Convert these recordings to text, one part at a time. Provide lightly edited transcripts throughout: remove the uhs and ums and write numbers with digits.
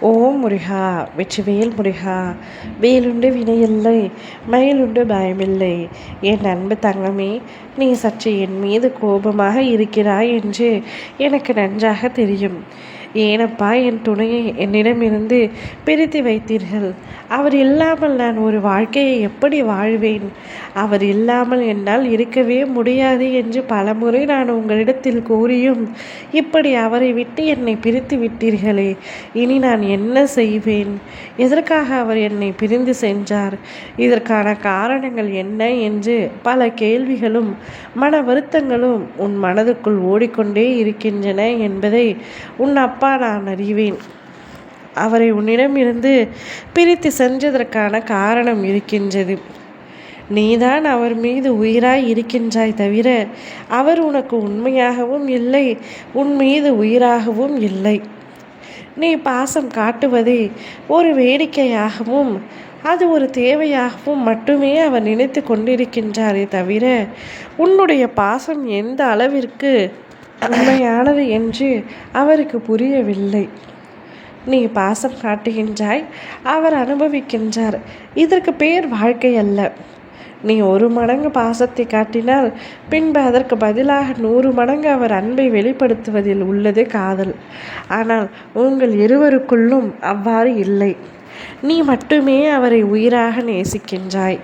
ஓம் முருகா வெற்றிவேல் முருகா. வேலுண்டு வினையில்லை, மயிலுண்டு பயமில்லை. என் அன்பு தங்கமே, நீ சற்று என் மீது கோபமாக இருக்கிறாய் என்று எனக்கு நன்றாக தெரியும். ஏனப்பா என் துணையை என்னிடமிருந்து பிரித்து வைத்தீர்கள்? அவர் இல்லாமல் நான் ஒரு வாழ்க்கையை எப்படி வாழ்வேன்? அவர் இல்லாமல் என்னால் இருக்கவே முடியாது என்று பலமுறை நான் உங்களிடத்தில் கூறியும் இப்படி அவரை விட்டு என்னை பிரித்து விட்டீர்களே, இனி நான் என்ன செய்வேன்? எதற்காக அவர் என்னை பிரிந்து சென்றார்? இதற்கான காரணங்கள் என்ன என்று பல கேள்விகளும் மன வருத்தங்களும் உன் மனதுக்குள் ஓடிக்கொண்டே இருக்கின்றன என்பதை உன் அப்பா நான் அறிவேன். அவரை உன்னிடமிருந்து பிரித்து சென்றதற்கான காரணம் இருக்கின்றது. நீதான் அவர் மீது உயிராய் இருக்கின்றாய் தவிர அவர் உனக்கு உண்மையாகவும் இல்லை, உன் மீது உயிராகவும் இல்லை. நீ பாசம் காட்டுவதை ஒரு வேடிக்கையாகவும் அது ஒரு தேவையாகவும் மட்டுமே அவர் நினைத்து கொண்டிருக்கின்றாரே தவிர உன்னுடைய பாசம் எந்த அளவிற்கு உண்மையானது என்று அவருக்கு புரியவில்லை. நீ பாசம் காட்டுகின்றாய், அவர் அனுபவிக்கின்றார். இதற்கு பேர் வாழ்க்கை அல்ல. நீ 1 மடங்கு பாசத்தை காட்டினால் பின்பு அதற்கு பதிலாக 100 மடங்கு அவர் அன்பை வெளிப்படுத்துவதில் உள்ளது காதல். ஆனால் உங்கள் இருவருக்குள்ளும் அவ்வாறு இல்லை. நீ மட்டுமே அவரை உயிராக நேசிக்கின்றாய்.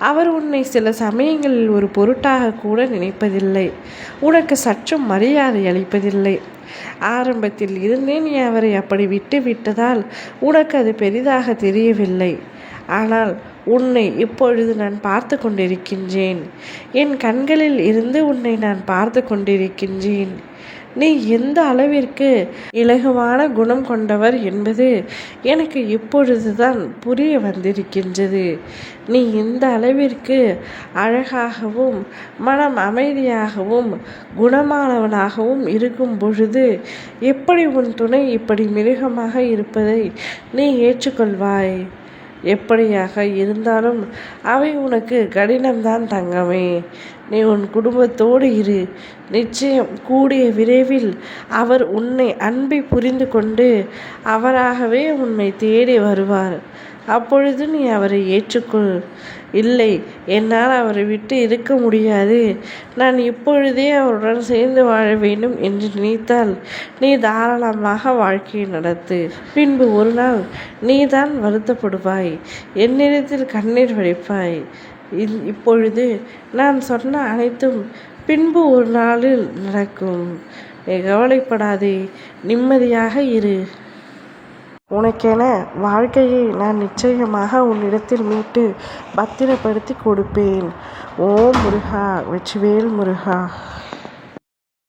அவர் உன்னை சில சமயங்களில் ஒரு பொருட்டாக கூட நினைப்பதில்லை. உனக்கு சற்றும் மரியாதை அளிப்பதில்லை. ஆரம்பத்தில் இருந்தே நீ அவரை அப்படி விட்டு விட்டதால் உனக்கு அது பெரிதாக தெரியவில்லை. ஆனால் உன்னை இப்பொழுது நான் பார்த்து கொண்டிருக்கின்றேன். என் கண்களில் இருந்து உன்னை நான் பார்த்து கொண்டிருக்கின்றேன். நீ எந்த அளவிற்கு இலகுவான குணம் கொண்டவர் என்பது எனக்கு இப்பொழுதுதான் புரிய வந்திருக்கின்றது. நீ இந்த அளவிற்கு அழகாகவும் மனம் அமைதியாகவும் குணமானவனாகவும் இருக்கும் பொழுது எப்படி உன் துணை இப்படி மிருகமாக இருப்பதை நீ ஏற்றுக்கொள்வாய்? எப்படியாக இருந்தாலும் அவை உனக்கு கடினம்தான் தங்கமே. நீ உன் குடும்பத்தோடு இரு. நிச்சயம் கூடிய விரைவில் அவர் உன்னை அன்பை புரிந்து கொண்டு அவராகவே உன்னை தேடி வருவார். அப்பொழுது நீ அவரை ஏற்றுக்கொள். இல்லை, என்னால் அவரை விட்டு இருக்க முடியாது, நான் இப்பொழுதே அவருடன் சேர்ந்து வாழ வேண்டும் என்று நினைத்தால் நீ தாராளமாக வாழ்க்கையை நடத்து. பின்பு ஒரு நாள் நீதான் வருத்தப்படுவாய், என்னிடத்தில் கண்ணீர் வடிப்பாய். இப்பொழுது நான் சொன்ன அனைத்தும் பின்பு ஒரு நாளில் நடக்கும். நீ கவலைப்படாதே, நிம்மதியாக இரு. உனக்கென வாழ்க்கையை நான் நிச்சயமாக உன்னிடத்தில் மீட்டு பத்திரப்படுத்தி கொடுப்பேன். ஓம் முருகா வெற்றிவேல் முருகா.